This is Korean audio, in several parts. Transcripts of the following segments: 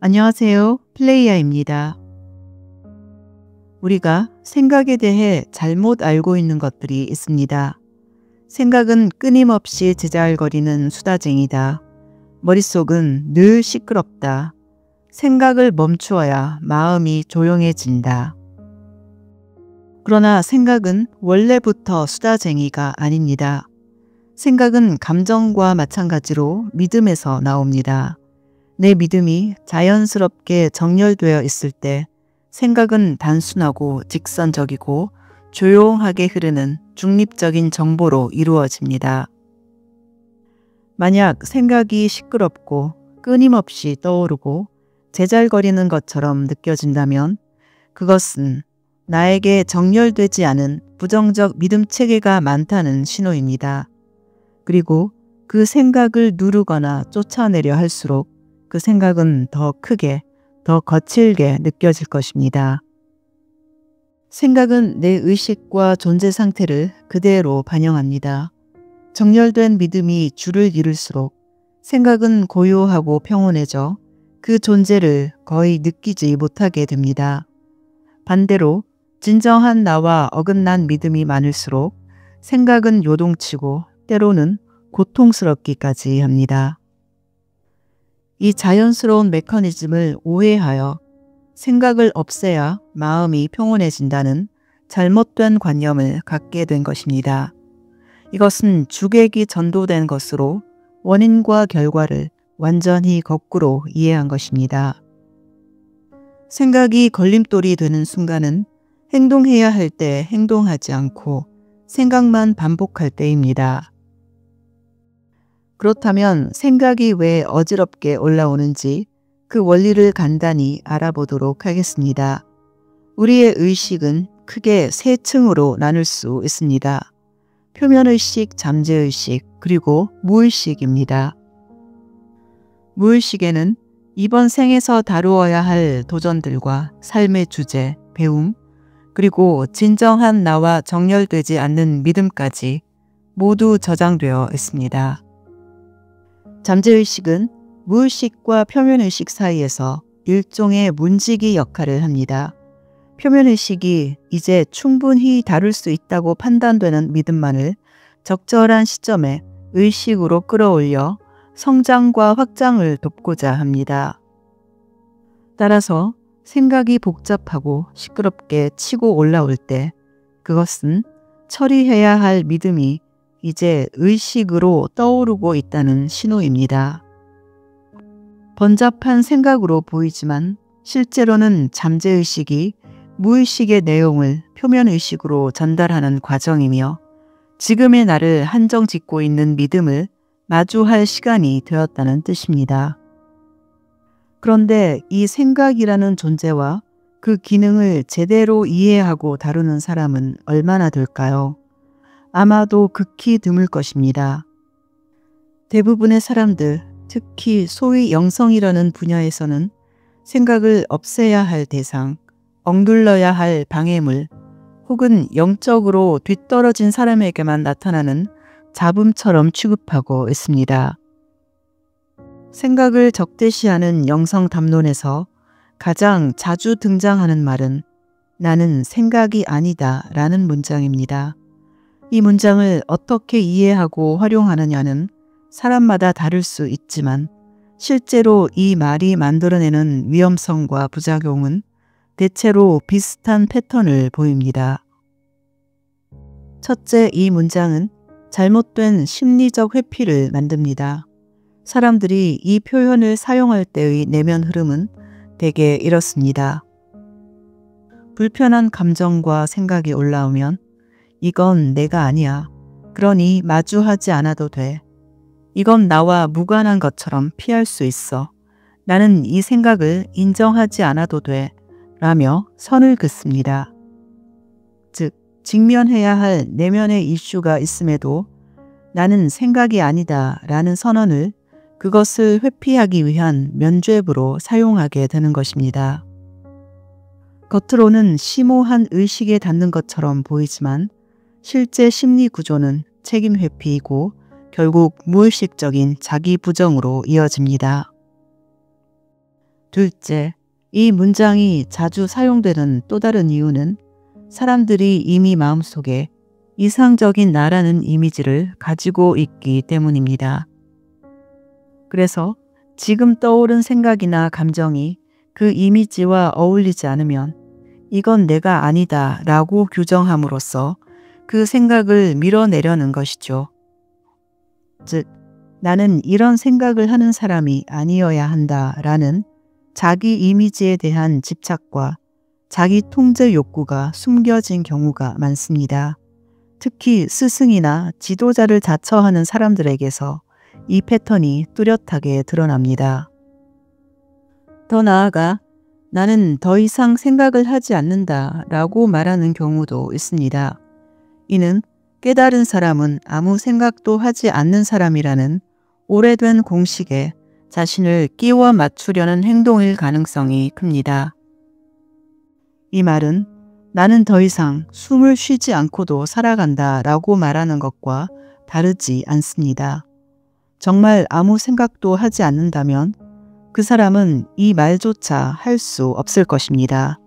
안녕하세요. 플레이야입니다. 우리가 생각에 대해 잘못 알고 있는 것들이 있습니다. 생각은 끊임없이 제잘거리는 수다쟁이다. 머릿속은 늘 시끄럽다. 생각을 멈추어야 마음이 조용해진다. 그러나 생각은 원래부터 수다쟁이가 아닙니다. 생각은 감정과 마찬가지로 믿음에서 나옵니다. 내 믿음이 자연스럽게 정렬되어 있을 때 생각은 단순하고 직선적이고 조용하게 흐르는 중립적인 정보로 이루어집니다. 만약 생각이 시끄럽고 끊임없이 떠오르고 제잘거리는 것처럼 느껴진다면 그것은 나에게 정렬되지 않은 부정적 믿음 체계가 많다는 신호입니다. 그리고 그 생각을 누르거나 쫓아내려 할수록 그 생각은 더 크게, 더 거칠게 느껴질 것입니다. 생각은 내 의식과 존재 상태를 그대로 반영합니다. 정렬된 믿음이 줄을 이룰수록 생각은 고요하고 평온해져 그 존재를 거의 느끼지 못하게 됩니다. 반대로 진정한 나와 어긋난 믿음이 많을수록 생각은 요동치고 때로는 고통스럽기까지 합니다. 이 자연스러운 메커니즘을 오해하여 생각을 없애야 마음이 평온해진다는 잘못된 관념을 갖게 된 것입니다. 이것은 주객이 전도된 것으로 원인과 결과를 완전히 거꾸로 이해한 것입니다. 생각이 걸림돌이 되는 순간은 행동해야 할 때 행동하지 않고 생각만 반복할 때입니다. 그렇다면 생각이 왜 어지럽게 올라오는지 그 원리를 간단히 알아보도록 하겠습니다. 우리의 의식은 크게 세 층으로 나눌 수 있습니다. 표면의식, 잠재의식, 그리고 무의식입니다. 무의식에는 이번 생에서 다루어야 할 도전들과 삶의 주제, 배움, 그리고 진정한 나와 정렬되지 않는 믿음까지 모두 저장되어 있습니다. 잠재의식은 무의식과 표면의식 사이에서 일종의 문지기 역할을 합니다. 표면의식이 이제 충분히 다룰 수 있다고 판단되는 믿음만을 적절한 시점에 의식으로 끌어올려 성장과 확장을 돕고자 합니다. 따라서 생각이 복잡하고 시끄럽게 치고 올라올 때 그것은 처리해야 할 믿음이 이제 의식으로 떠오르고 있다는 신호입니다. 번잡한 생각으로 보이지만 실제로는 잠재의식이 무의식의 내용을 표면의식으로 전달하는 과정이며 지금의 나를 한정 짓고 있는 믿음을 마주할 시간이 되었다는 뜻입니다. 그런데 이 생각이라는 존재와 그 기능을 제대로 이해하고 다루는 사람은 얼마나 될까요? 아마도 극히 드물 것입니다. 대부분의 사람들, 특히 소위 영성이라는 분야에서는 생각을 없애야 할 대상, 억눌러야 할 방해물, 혹은 영적으로 뒤떨어진 사람에게만 나타나는 잡음처럼 취급하고 있습니다. 생각을 적대시하는 영성 담론에서 가장 자주 등장하는 말은 나는 생각이 아니다 라는 문장입니다. 이 문장을 어떻게 이해하고 활용하느냐는 사람마다 다를 수 있지만 실제로 이 말이 만들어내는 위험성과 부작용은 대체로 비슷한 패턴을 보입니다. 첫째, 이 문장은 잘못된 심리적 회피를 만듭니다. 사람들이 이 표현을 사용할 때의 내면 흐름은 대개 이렇습니다. 불편한 감정과 생각이 올라오면 이건 내가 아니야. 그러니 마주하지 않아도 돼. 이건 나와 무관한 것처럼 피할 수 있어. 나는 이 생각을 인정하지 않아도 돼. 라며 선을 긋습니다. 즉, 직면해야 할 내면의 이슈가 있음에도 나는 생각이 아니다 라는 선언을 그것을 회피하기 위한 면죄부로 사용하게 되는 것입니다. 겉으로는 심오한 의식에 닿는 것처럼 보이지만 실제 심리 구조는 책임 회피이고 결국 무의식적인 자기 부정으로 이어집니다. 둘째, 이 문장이 자주 사용되는 또 다른 이유는 사람들이 이미 마음속에 이상적인 나라는 이미지를 가지고 있기 때문입니다. 그래서 지금 떠오른 생각이나 감정이 그 이미지와 어울리지 않으면 이건 내가 아니다 라고 규정함으로써 그 생각을 밀어내려는 것이죠. 즉, 나는 이런 생각을 하는 사람이 아니어야 한다 라는 자기 이미지에 대한 집착과 자기 통제 욕구가 숨겨진 경우가 많습니다. 특히 스승이나 지도자를 자처하는 사람들에게서 이 패턴이 뚜렷하게 드러납니다. 더 나아가 나는 더 이상 생각을 하지 않는다 라고 말하는 경우도 있습니다. 이는 깨달은 사람은 아무 생각도 하지 않는 사람이라는 오래된 공식에 자신을 끼워 맞추려는 행동일 가능성이 큽니다. 이 말은 나는 더 이상 숨을 쉬지 않고도 살아간다 라고 말하는 것과 다르지 않습니다. 정말 아무 생각도 하지 않는다면 그 사람은 이 말조차 할 수 없을 것입니다.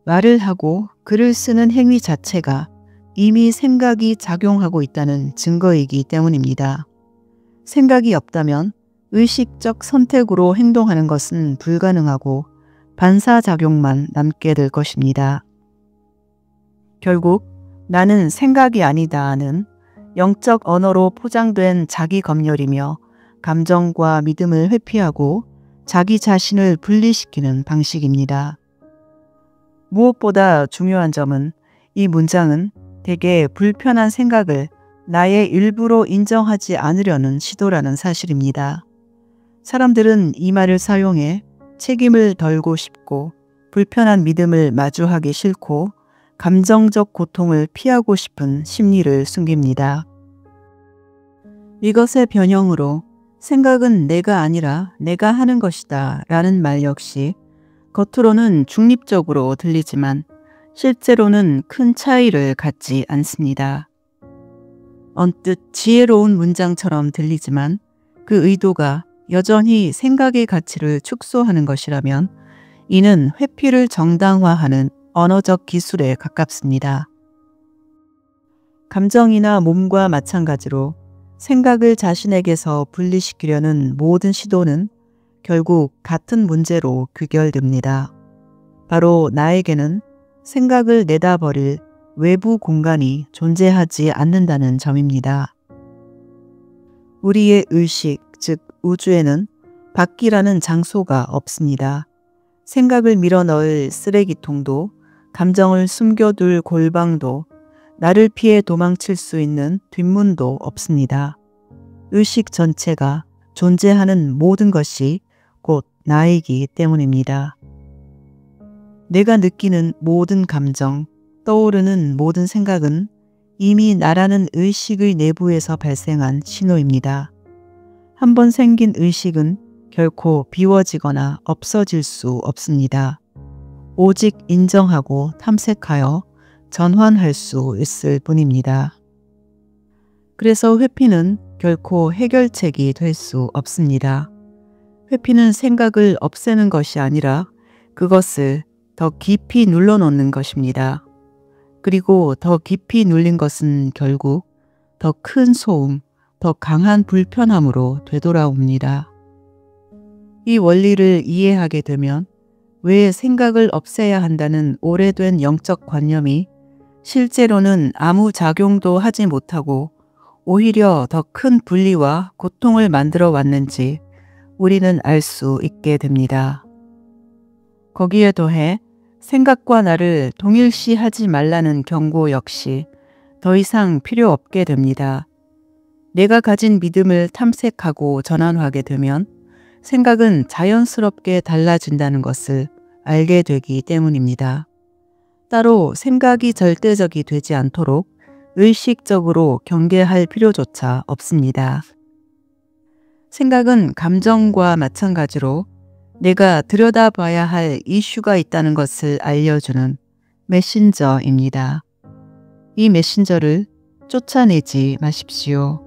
말을 하고 글을 쓰는 행위 자체가 이미 생각이 작용하고 있다는 증거이기 때문입니다. 생각이 없다면 의식적 선택으로 행동하는 것은 불가능하고 반사작용만 남게 될 것입니다. 결국 나는 생각이 아니다는 영적 언어로 포장된 자기 검열이며 감정과 믿음을 회피하고 자기 자신을 분리시키는 방식입니다. 무엇보다 중요한 점은 이 문장은 대개 불편한 생각을 나의 일부로 인정하지 않으려는 시도라는 사실입니다. 사람들은 이 말을 사용해 책임을 덜고 싶고 불편한 믿음을 마주하기 싫고 감정적 고통을 피하고 싶은 심리를 숨깁니다. 이것의 변형으로 생각은 내가 아니라 내가 하는 것이다 라는 말 역시 겉으로는 중립적으로 들리지만 실제로는 큰 차이를 갖지 않습니다. 언뜻 지혜로운 문장처럼 들리지만 그 의도가 여전히 생각의 가치를 축소하는 것이라면 이는 회피를 정당화하는 언어적 기술에 가깝습니다. 감정이나 몸과 마찬가지로 생각을 자신에게서 분리시키려는 모든 시도는 결국 같은 문제로 귀결됩니다. 바로 나에게는 생각을 내다버릴 외부 공간이 존재하지 않는다는 점입니다. 우리의 의식, 즉 우주에는 밖이라는 장소가 없습니다. 생각을 밀어넣을 쓰레기통도, 감정을 숨겨둘 골방도, 나를 피해 도망칠 수 있는 뒷문도 없습니다. 의식 전체가 존재하는 모든 것이 곧 나이기 때문입니다. 내가 느끼는 모든 감정, 떠오르는 모든 생각은 이미 나라는 의식의 내부에서 발생한 신호입니다. 한번 생긴 의식은 결코 비워지거나 없어질 수 없습니다. 오직 인정하고 탐색하여 전환할 수 있을 뿐입니다. 그래서 회피는 결코 해결책이 될 수 없습니다. 회피는 생각을 없애는 것이 아니라 그것을 더 깊이 눌러놓는 것입니다. 그리고 더 깊이 눌린 것은 결국 더 큰 소음, 더 강한 불편함으로 되돌아옵니다. 이 원리를 이해하게 되면 왜 생각을 없애야 한다는 오래된 영적 관념이 실제로는 아무 작용도 하지 못하고 오히려 더 큰 분리와 고통을 만들어 왔는지 우리는 알 수 있게 됩니다. 거기에 더해 생각과 나를 동일시하지 말라는 경고 역시 더 이상 필요 없게 됩니다. 내가 가진 믿음을 탐색하고 전환하게 되면 생각은 자연스럽게 달라진다는 것을 알게 되기 때문입니다. 따로 생각이 절대적이 되지 않도록 의식적으로 경계할 필요조차 없습니다. 생각은 감정과 마찬가지로 내가 들여다봐야 할 이슈가 있다는 것을 알려주는 메신저입니다. 이 메신저를 쫓아내지 마십시오.